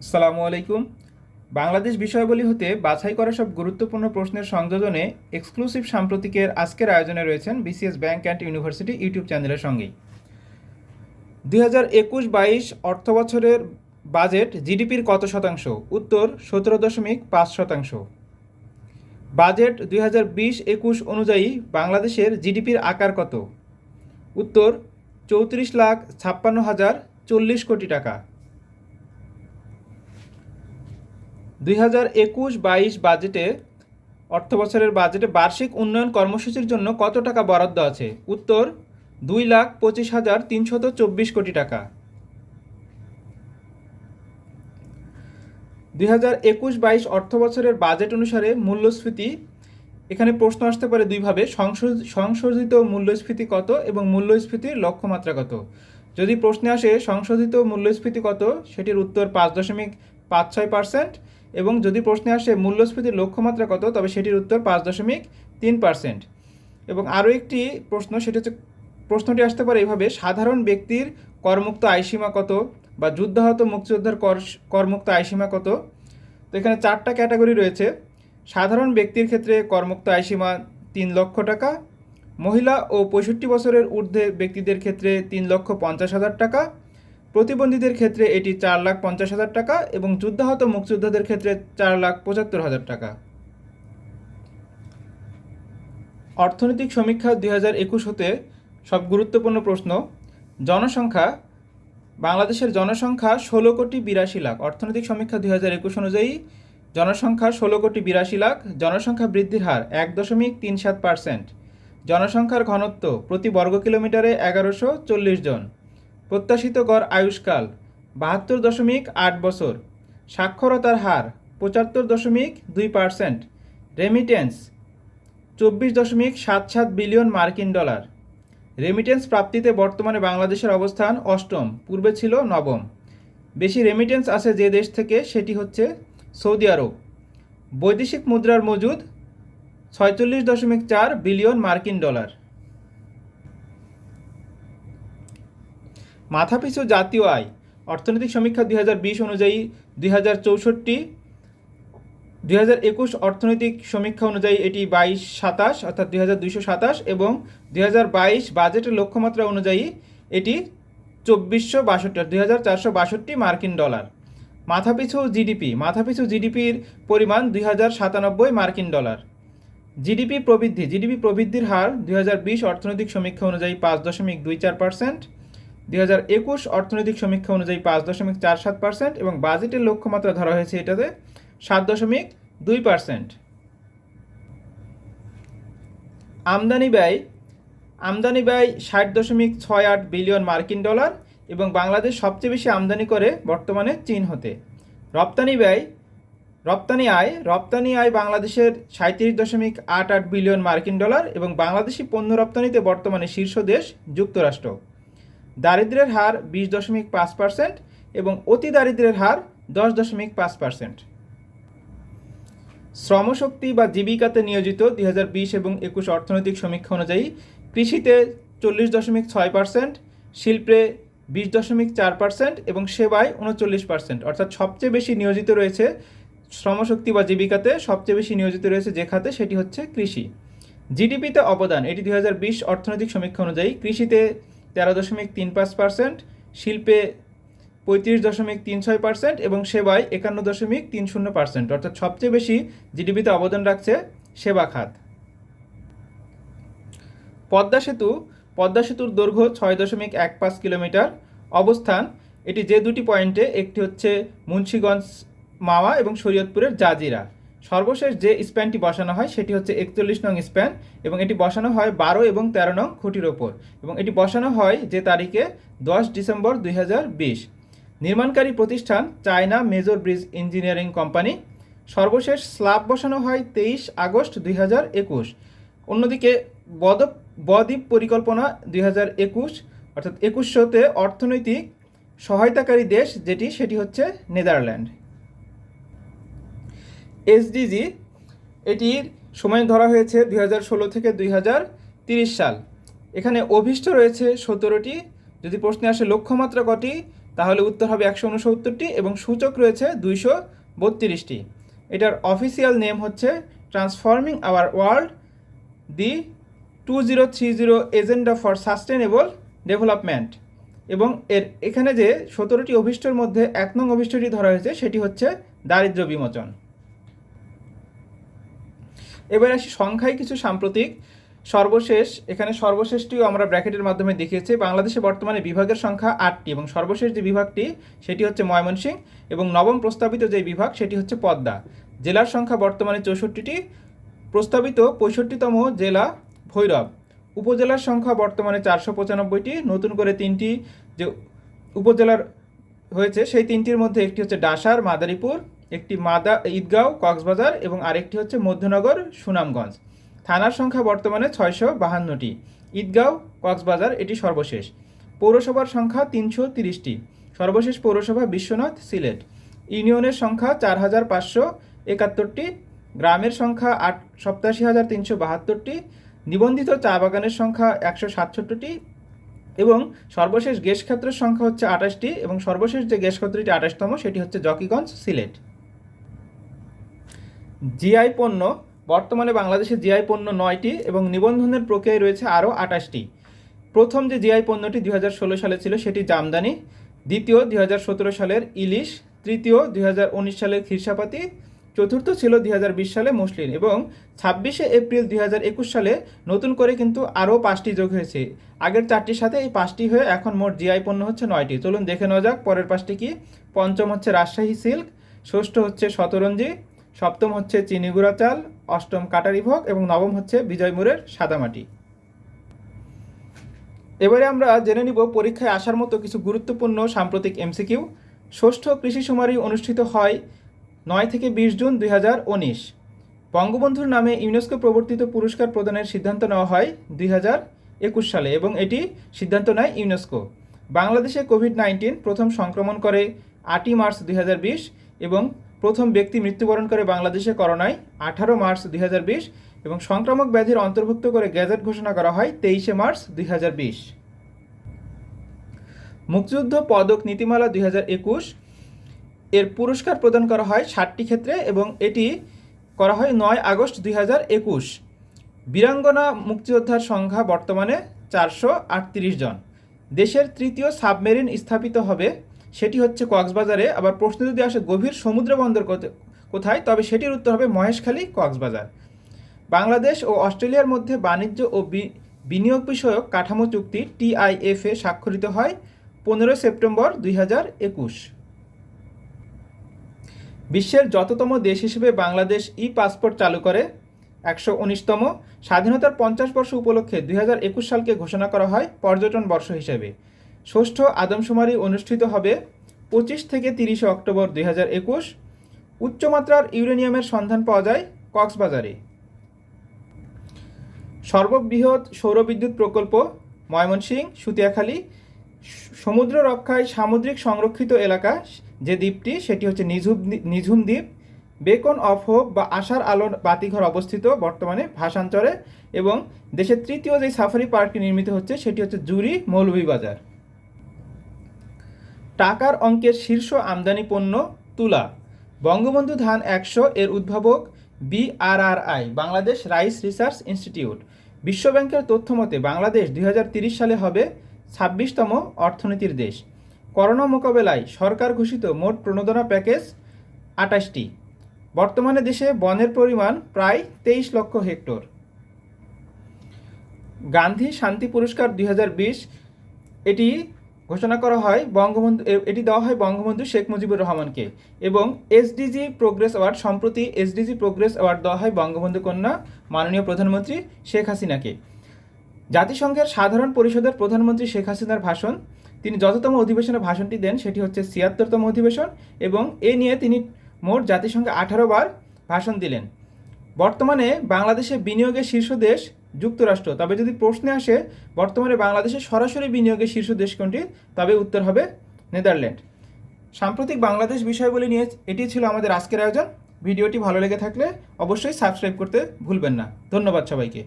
আসসালামু আলাইকুম। বাংলাদেশ বিষয়াবলী হতে বাছাই করা সব গুরুত্বপূর্ণ প্রশ্নের সংযোজনে এক্সক্লুসিভ সাম্প্রতিকের আজকের আয়োজনে রয়েছেন BCS bank and university YouTube চ্যানেলের সঙ্গেই। 2021-22 অর্থবছরের বাজেট জিডিপির কত শতাংশ? উত্তর 17.5%। বাজেট 2020-21 অনুযায়ী বাংলাদেশের জিডিপির আকার কত? উত্তর 34,56,040 টাকা। 2021-22 বাজেটে অর্থবছরের বাজেটে বার্ষিক উন্নয়ন কর্মসূচির জন্য কত টাকা বরাদ্দ আছে? উত্তর 2,25,324 কোটি টাকা। 2021-22 অর্থবছরের বাজেট অনুসারে মূল্যস্ফীতি, এখানে প্রশ্ন আসতে পারে দুইভাবে, সংশোধিত মূল্যস্ফীতি কত এবং মূল্যস্ফীতির লক্ষ্যমাত্রা কত। যদি প্রশ্নে আসে সংশোধিত মূল্যস্ফীতি কত, সেটির উত্তর 5.56%, এবং যদি প্রশ্নে আসে মূল্যস্ফীতির লক্ষ্যমাত্রা কত, তবে সেটির উত্তর 5.3%। এবং আরও একটি প্রশ্ন, সেটি হচ্ছে, প্রশ্নটি আসতে পারে এইভাবে: সাধারণ ব্যক্তির করমুক্ত আয়সীমা কত, বা যুদ্ধাহত মুক্তিযোদ্ধার করমুক্ত আয়সীমা কত। তো এখানে চারটা ক্যাটাগরি রয়েছে। সাধারণ ব্যক্তির ক্ষেত্রে করমুক্ত আয়সীমা 3 লক্ষ টাকা, মহিলা ও 65 বছরের ঊর্ধ্বে ব্যক্তিদের ক্ষেত্রে 3,50,000 টাকা, প্রতিবন্ধীদের ক্ষেত্রে এটি 4,50,000 টাকা, এবং যুদ্ধাহত মুক্তিযোদ্ধাদের ক্ষেত্রে 4,75,000 টাকা। অর্থনৈতিক সমীক্ষা 2021 হতে সব গুরুত্বপূর্ণ প্রশ্ন। জনসংখ্যা, বাংলাদেশের জনসংখ্যা 16,82,00,000। অর্থনৈতিক সমীক্ষা 2021 অনুযায়ী জনসংখ্যা 16,82,00,000। জনসংখ্যা বৃদ্ধির হার 1.37%। জনসংখ্যার ঘনত্ব প্রতি বর্গ কিলোমিটারে 1140 জন। প্রত্যাশিত গড় আয়ুষ্কাল 72.8 বছর। সাক্ষরতার হার 75.2%। রেমিটেন্স 24.77 বিলিয়ন মার্কিন ডলার। রেমিটেন্স প্রাপ্তিতে বর্তমানে বাংলাদেশের অবস্থান অষ্টম, পূর্বে ছিল নবম। বেশি রেমিটেন্স আছে যে দেশ থেকে, সেটি হচ্ছে সৌদি আরব। বৈদেশিক মুদ্রার মজুদ 46.4 বিলিয়ন মার্কিন ডলার। মাথাপিছু জাতীয় আয়, অর্থনৈতিক সমীক্ষা 2020 অনুযায়ী 2064। 2021 অর্থনৈতিক সমীক্ষা অনুযায়ী এটি 2227, অর্থাৎ 2227, এবং 2022 বাজেটের লক্ষ্যমাত্রা অনুযায়ী এটি 2462, 2462 মার্কিন ডলার। মাথাপিছু জিডিপি, মাথাপিছু জিডিপির পরিমাণ 2097 মার্কিন ডলার। জিডিপি প্রবৃদ্ধির হার 2020 অর্থনৈতিক সমীক্ষা অনুযায়ী 5.24%, 2021 অর্থনৈতিক সমীক্ষা অনুযায়ী 5.47%, এবং বাজেটের লক্ষ্যমাত্রা ধরা হয়েছে এটাতে 7.2%। আমদানি ব্যয় 60.68 বিলিয়ন মার্কিন ডলার, এবং বাংলাদেশ সবচেয়ে বেশি আমদানি করে বর্তমানে চীন হতে। রপ্তানি আয় বাংলাদেশের 37.88 বিলিয়ন মার্কিন ডলার, এবং বাংলাদেশি পণ্য রপ্তানিতে বর্তমানে শীর্ষ দেশ যুক্তরাষ্ট্র। দারিদ্র্যের হার 20.5%, এবং অতি দারিদ্র্যের হার 10.5%। শ্রমশক্তি বা জীবিকাতে নিয়োজিত 2020 এবং 21 অর্থনৈতিক সমীক্ষা অনুযায়ী কৃষিতে 40.6%, শিল্পে 20.4%, এবং সেবায় 39%। অর্থাৎ সবচেয়ে বেশি নিয়োজিত রয়েছে শ্রমশক্তি বা জীবিকাতে, সবচেয়ে বেশি নিয়োজিত রয়েছে যে খাতে, সেটি হচ্ছে কৃষি। জিডিপিতে অবদান, এটি 2020 অর্থনৈতিক সমীক্ষা অনুযায়ী কৃষিতে 13.35%, শিল্পে 35.36%, এবং সেবায় 51.30%। অর্থাৎ সবচেয়ে বেশি জিডিপিতে অবদান রাখছে সেবা খাত। পদ্মা সেতুর দৈর্ঘ্য 6.15 কিলোমিটার। অবস্থান, এটি যে দুটি পয়েন্টে, একটি হচ্ছে মুন্সিগঞ্জ মাওয়া এবং শরীয়তপুরের জাজিরা। সর্বশেষ যে স্প্যানটি বসানো হয় সেটি হচ্ছে 41 নং স্প্যান, এবং এটি বসানো হয় 12 এবং 13 নং খুঁটির ওপর, এবং এটি বসানো হয় যে তারিখে 10 ডিসেম্বর 2020। নির্মাণকারী প্রতিষ্ঠান China major bridge engineering company. সর্বশেষ স্ল্যাব বসানো হয় 23 আগস্ট 2021। অন্যদিকে বদ্বীপ পরিকল্পনা 2021, অর্থাৎ 2100-তে অর্থনৈতিক সহায়তাকারী দেশ সেটি হচ্ছে নেদারল্যান্ড। এসডিজি, এটির সময় ধরা হয়েছে 2016 থেকে 2030 সাল। এখানে অভীষ্ট রয়েছে 17টি। যদি প্রশ্নে আসে লক্ষ্যমাত্রা কটি, তাহলে উত্তর হবে 169টি এবং সূচক রয়েছে 232টি। এটার অফিসিয়াল নেম হচ্ছে transforming our world the 2030 agenda for sustainable development. এবং এখানে যে 17টি অভীষ্টের মধ্যে 1 নং অভীষ্টটি ধরা হয়েছে সেটি হচ্ছে দারিদ্র্য বিমোচন। এবার আসি সংখ্যায় কিছু সাম্প্রতিক। সর্বশেষ, এখানে সর্বশেষটিও আমরা ব্র্যাকেটের মাধ্যমে দেখিয়েছি। বাংলাদেশে বর্তমানে বিভাগের সংখ্যা 8টি এবং সর্বশেষ যে বিভাগটি সেটি হচ্ছে ময়মনসিংহ এবং নবম প্রস্তাবিত যে বিভাগ সেটি হচ্ছে পদ্মা। জেলার সংখ্যা বর্তমানে 64টি, প্রস্তাবিত 65তম জেলা ভৈরব। উপজেলার সংখ্যা বর্তমানে 495টি, নতুন করে 3টি যে উপজেলার হয়েছে সেই 3টির মধ্যে একটি হচ্ছে ডাসার মাদারীপুর, একটি ঈদগাঁও কক্সবাজার এবং আরেকটি হচ্ছে মধ্যনগর সুনামগঞ্জ। থানার সংখ্যা বর্তমানে 652টি, ঈদগাঁও কক্সবাজার এটি সর্বশেষ। পৌরসভার সংখ্যা 330টি, সর্বশেষ পৌরসভা বিশ্বনাথ সিলেট। ইউনিয়নের সংখ্যা 4571টি, গ্রামের সংখ্যা 87,372টি, নিবন্ধিত চা বাগানের সংখ্যা 167টি এবং সর্বশেষ গ্যাস ক্ষেত্রের সংখ্যা হচ্ছে 28টি এবং সর্বশেষ যে গ্যাস ক্ষেত্রটি 28তম সেটি হচ্ছে জকিগঞ্জ সিলেট। জিআই পণ্য, বর্তমানে বাংলাদেশে জিআই পণ্য 9টি এবং নিবন্ধনের প্রক্রিয়ায় রয়েছে আরও 28টি। প্রথম যে জিআই পণ্যটি 2016 সালে ছিল সেটি জামদানি, দ্বিতীয় 2017 সালের ইলিশ, তৃতীয় 2019 সালের খিরসাপাতি, চতুর্থ ছিল 2020 সালে মসলিন এবং 26শে এপ্রিল 2021 সালে নতুন করে কিন্তু আরও 5টি যোগ হয়েছে। আগের 4টির সাথে এই 5টি হয়ে এখন মোট জিআই পণ্য হচ্ছে 9টি। চলুন দেখে নেওয়া যাক পরের 5টি কি। পঞ্চম হচ্ছে রাজশাহী সিল্ক, ষষ্ঠ হচ্ছে শতরঞ্জি, সপ্তম হচ্ছে চিনিগুড়া চাল, অষ্টম কাটারিভোগ এবং নবম হচ্ছে বিজয়মুরের সাদামাটি। এবারে আমরা জেনে নিব পরীক্ষায় আসার মতো কিছু গুরুত্বপূর্ণ সাম্প্রতিক এমসিকিউ। ষষ্ঠ কৃষি শুমারি অনুষ্ঠিত হয় 9 থেকে 20 জুন 2019। বঙ্গবন্ধুর নামে ইউনেস্কো প্রবর্তিত পুরস্কার প্রদানের সিদ্ধান্ত নেওয়া হয় 2021 সালে এবং এটি সিদ্ধান্ত নেয় ইউনেস্কো। বাংলাদেশে কোভিড-19 প্রথম সংক্রমণ করে 8ই মার্চ 2020 এবং প্রথম ব্যক্তি মৃত্যুবরণ করে বাংলাদেশে করোনায় 18 মার্চ 2020 এবং সংক্রামক ব্যাধির অন্তর্ভুক্ত করে গ্যাজেট ঘোষণা করা হয় 23শে মার্চ 2020। মুক্তিযুদ্ধ পদক নীতিমালা 2021 এর পুরস্কার প্রদান করা হয় 60টি ক্ষেত্রে এবং এটি করা হয় 9 আগস্ট 2021। বীরাঙ্গনা মুক্তিযোদ্ধার সংখ্যা বর্তমানে 438 জন। দেশের তৃতীয় সাবমেরিন স্থাপিত হবে, সেটি হচ্ছে কক্সবাজারে। আবার প্রশ্ন যদি আসে গভীর সমুদ্র বন্দর কোথায়, তবে সেটির উত্তর হবে মহেশখালী কক্সবাজার। বাংলাদেশ ও অস্ট্রেলিয়ার মধ্যে বাণিজ্য ও বিনিয়োগ বিষয়ক কাঠামো চুক্তি TIFA স্বাক্ষরিত হয় 15 সেপ্টেম্বর 2021। বিশ্বের যততম দেশ হিসেবে বাংলাদেশ পাসপোর্ট চালু করে 119তম। স্বাধীনতার 50 বর্ষ উপলক্ষে 2021 সালকে ঘোষণা করা হয় পর্যটন বর্ষ হিসেবে। ষষ্ঠ আদমশুমারি অনুষ্ঠিত হবে 25 থেকে 30 অক্টোবর 2021। উচ্চমাত্রার ইউরেনিয়ামের সন্ধান পাওয়া যায় কক্সবাজারে। সর্ববৃহৎ সৌরবিদ্যুৎ প্রকল্প ময়মনসিংহ সুতিয়াখালী। সমুদ্র রক্ষায় সামুদ্রিক সংরক্ষিত এলাকা যে দ্বীপটি সেটি হচ্ছে Nijhum Dwip. Beacon of hope বা আশার আলোর বাতিঘর অবস্থিত বর্তমানে ভাষাঞ্চরে এবং দেশের তৃতীয় যে সাফারি পার্কটি নির্মিত হচ্ছে সেটি হচ্ছে জুরি মৌলভীবাজার। টাকার অঙ্কের শীর্ষ আমদানি পণ্য তুলা। বঙ্গবন্ধু ধান 100 এর উদ্ভাবক BRRI Bangladesh rice research institute. বিশ্বব্যাংকের তথ্য মতে বাংলাদেশ 2030 সালে হবে 26তম অর্থনীতির দেশ। করোনা মোকাবেলায় সরকার ঘোষিত মোট প্রণোদনা প্যাকেজ 28টি। বর্তমানে দেশে বনের পরিমাণ প্রায় 23 লক্ষ হেক্টর। গান্ধী শান্তি পুরস্কার 2020 এটি ঘোষণা করা হয় এটি দেওয়া হয় বঙ্গবন্ধু শেখ মুজিবুর রহমানকে এবং SDG প্রোগ্রেস অ্যাওয়ার্ড, সম্প্রতি SDG প্রোগ্রেস অ্যাওয়ার্ড দেওয়া হয় বঙ্গবন্ধু কন্যা মাননীয় প্রধানমন্ত্রী শেখ হাসিনাকে। জাতিসংঘের সাধারণ পরিষদের প্রধানমন্ত্রী শেখ হাসিনার ভাষণ, তিনি যততম অধিবেশনে ভাষণটি দেন সেটি হচ্ছে 76তম অধিবেশন এবং এ নিয়ে তিনি মোট জাতিসংঘে 18 বার ভাষণ দিলেন। বর্তমানে বাংলাদেশে বিনিয়োগের শীর্ষ দেশ যুক্তরাষ্ট্র, তবে যদি প্রশ্নে আসে বর্তমানে বাংলাদেশে সরাসরি বিনিয়োগের শীর্ষ দেশ কোনটি, তবে উত্তর হবে নেদারল্যান্ড। সাম্প্রতিক বাংলাদেশ বিষয়গুলি নিয়ে এটি ছিল আমাদের আজকের আয়োজন। ভিডিওটি ভালো লেগে থাকলে অবশ্যই সাবস্ক্রাইব করতে ভুলবেন না। ধন্যবাদ সবাইকে।